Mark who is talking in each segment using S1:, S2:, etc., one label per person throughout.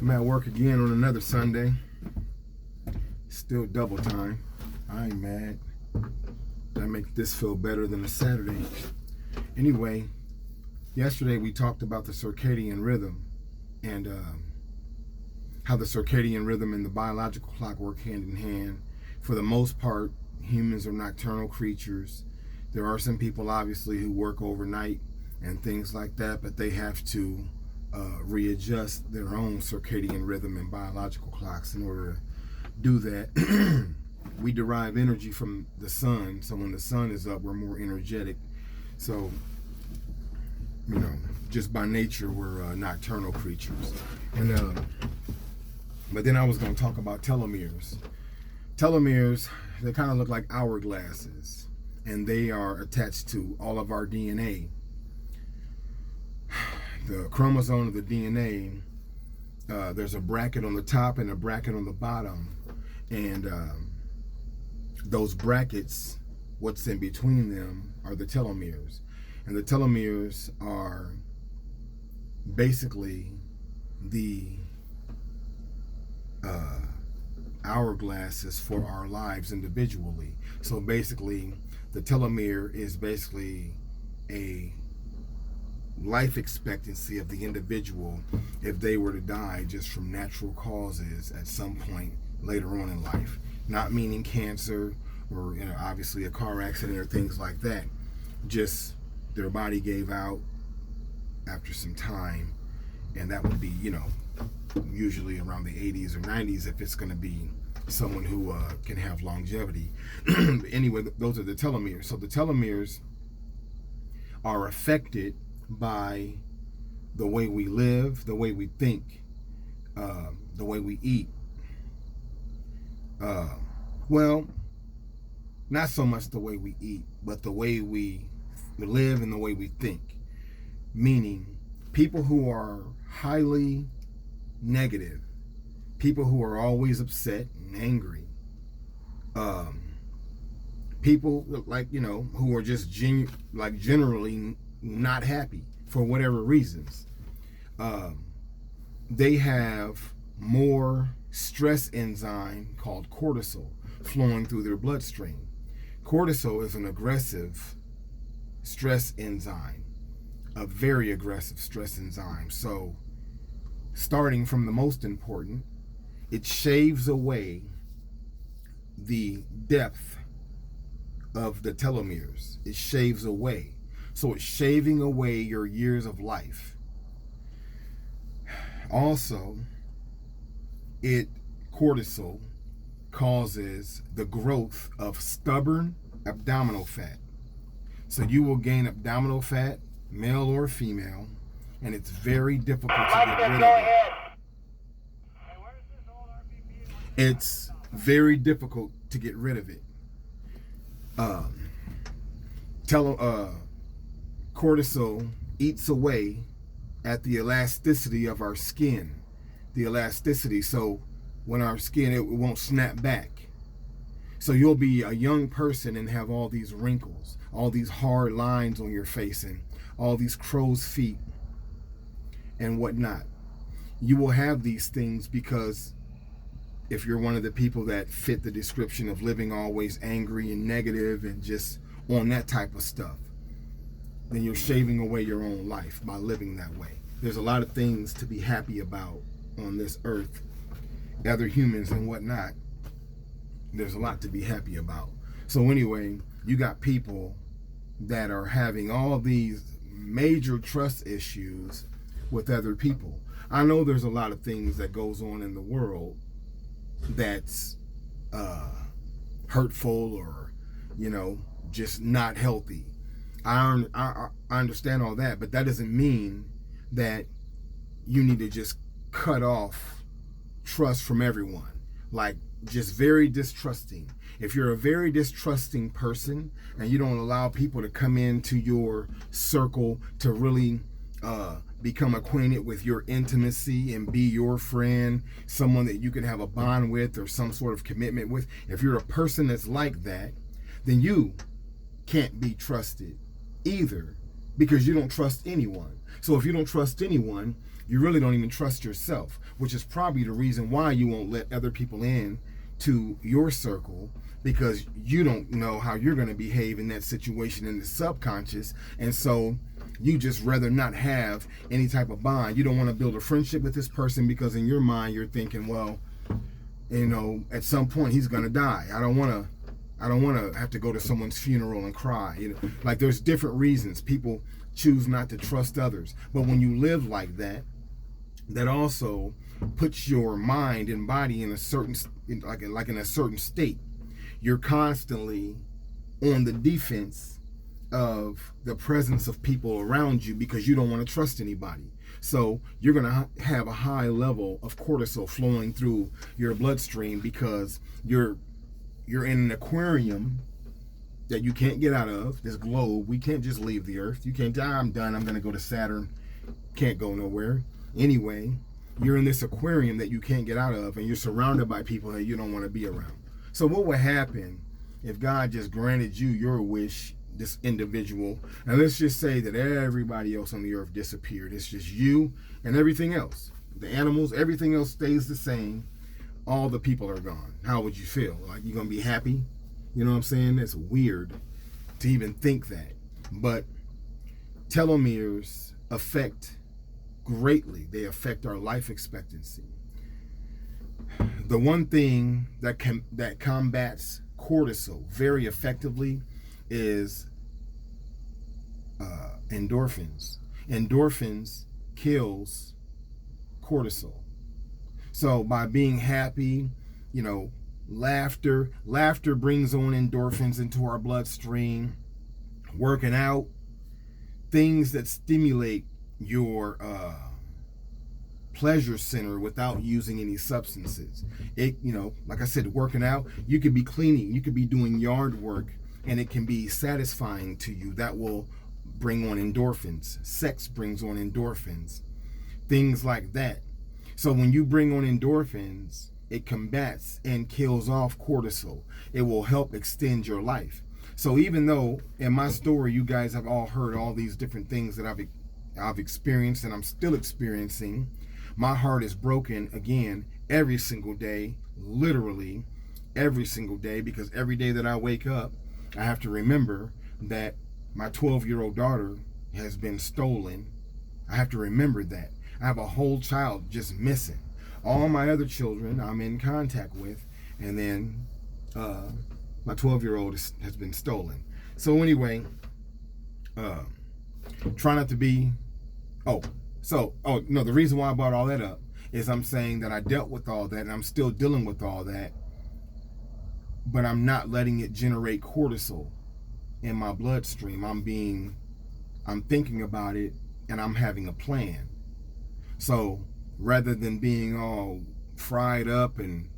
S1: I'm at work again on another Sunday. Still double time. I ain't mad. That makes this feel better than a Saturday. Anyway, yesterday we talked about the circadian rhythm and how the circadian rhythm and the biological clock work hand in hand. For the most part, humans are nocturnal creatures. There are some people obviously who work overnight and things like that, but they have to readjust their own circadian rhythm and biological clocks in order to do that. We derive energy from the sun, so when the sun is up, we're more energetic. So, you know, just by nature, we're nocturnal creatures. And but then I was going to talk about telomeres. Telomeres, they kind of look like hourglasses, and they are attached to all of our DNA. The chromosome of the DNA, there's a bracket on the top and a bracket on the bottom, and those brackets, what's in between them are the telomeres. And the telomeres are basically the hourglasses for our lives individually. So basically, the telomere is basically a life expectancy of the individual if they were to die just from natural causes at some point later on in life. Not meaning cancer or, you know, obviously a car accident or things like that. Just their body gave out after some time, and that would be, you know, usually around the 80s or 90s if it's going to be someone who can have longevity. Anyway, those are the telomeres. So the telomeres are affected by the way we live, the way we think, the way we eat. Well, not so much the way we eat, but the way we live and the way we think. Meaning, people who are highly negative, people who are always upset and angry, people like, you know, who are just generally not happy for whatever reasons, they have more stress enzyme called cortisol flowing through their bloodstream. Cortisol is an aggressive stress enzyme, a very aggressive stress enzyme. So starting from the most important, it shaves away the depth of the telomeres. It shaves away. So it's shaving away your years of life. Also, cortisol causes the growth of stubborn abdominal fat. So you will gain abdominal fat, male or female, and it's very difficult to get rid of it. It's very difficult to get rid of it. Cortisol eats away at the elasticity of our skin. The elasticity, so when our skin, it won't snap back. So you'll be a young person and have all these wrinkles, all these hard lines on your face, and all these crow's feet and whatnot. You will have these things because if you're one of the people that fit the description of living always angry and negative and just on that type of stuff, then you're shaving away your own life by living that way. There's a lot of things to be happy about on this earth, other humans and whatnot. There's a lot to be happy about. So anyway, you got people that are having all these major trust issues with other people. I know there's a lot of things that goes on in the world that's hurtful or, you know, just not healthy. I understand all that, but that doesn't mean that you need to just cut off trust from everyone. Like, just very distrusting. If you're a very distrusting person and you don't allow people to come into your circle to really become acquainted with your intimacy and be your friend, someone that you can have a bond with or some sort of commitment with, if you're a person that's like that, then you can't be trusted either, because you don't trust anyone. So if you don't trust anyone, You really don't even trust yourself, which is probably the reason why you won't let other people in to your circle, because you don't know how you're going to behave in that situation in the subconscious. And so you just rather not have any type of bond. You don't want to build a friendship with this person because in your mind you're thinking, well, at some point he's going to die. I don't want to have to go to someone's funeral and cry. Like, there's different reasons people choose not to trust others. But when you live like that, that also puts your mind and body in a certain, like in a certain state. You're constantly on the defense of the presence of people around you because you don't want to trust anybody. So you're going to have a high level of cortisol flowing through your bloodstream because you're in an aquarium that you can't get out of, this globe. We can't just leave the earth. You can't, I'm done, I'm going to go to Saturn. Can't go nowhere. Anyway, you're in this aquarium that you can't get out of, and you're surrounded by people that you don't want to be around. So what would happen if God just granted you your wish, this individual, and let's just say that everybody else on the earth disappeared. It's just you and everything else. The animals, everything else stays the same. All the people are gone. How would you feel? Like, you're going to be happy? You know what I'm saying? It's weird to even think that. But telomeres affect greatly. They affect our life expectancy. The one thing that combats cortisol very effectively is endorphins. Endorphins kills cortisol. So by being happy, laughter brings on endorphins into our bloodstream. Working out, things that stimulate your pleasure center without using any substances. It, like I said, working out, you could be cleaning, you could be doing yard work, and it can be satisfying to you. That will bring on endorphins. Sex brings on endorphins. Things like that. So when you bring on endorphins, it combats and kills off cortisol. It will help extend your life. So even though in my story you guys have all heard all these different things that I've experienced and I'm still experiencing, my heart is broken again every single day, literally every single day, because every day that I wake up, I have to remember that my 12-year-old daughter has been stolen. I have to remember that. I have a whole child just missing. All my other children I'm in contact with, and then my 12-year-old has been stolen. So anyway, try not to be, the reason why I brought all that up is I'm saying that I dealt with all that and I'm still dealing with all that, but I'm not letting it generate cortisol in my bloodstream. I'm thinking about it and I'm having a plan. So rather than being all fried up and,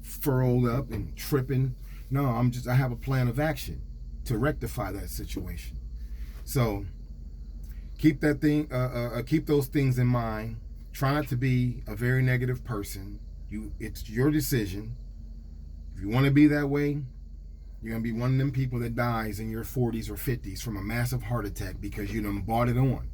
S1: furled up and tripping, no, I have a plan of action to rectify that situation. So keep keep those things in mind. Try not to be a very negative person. It's your decision. If you want to be that way, you're going to be one of them people that dies in your 40s or 50s from a massive heart attack because you done bought it on.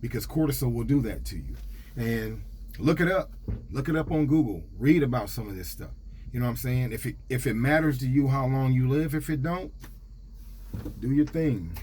S1: Because cortisol will do that to you. And look it up. Look it up on Google. Read about some of this stuff. You know what I'm saying? If it matters to you how long you live, if it don't, do your thing.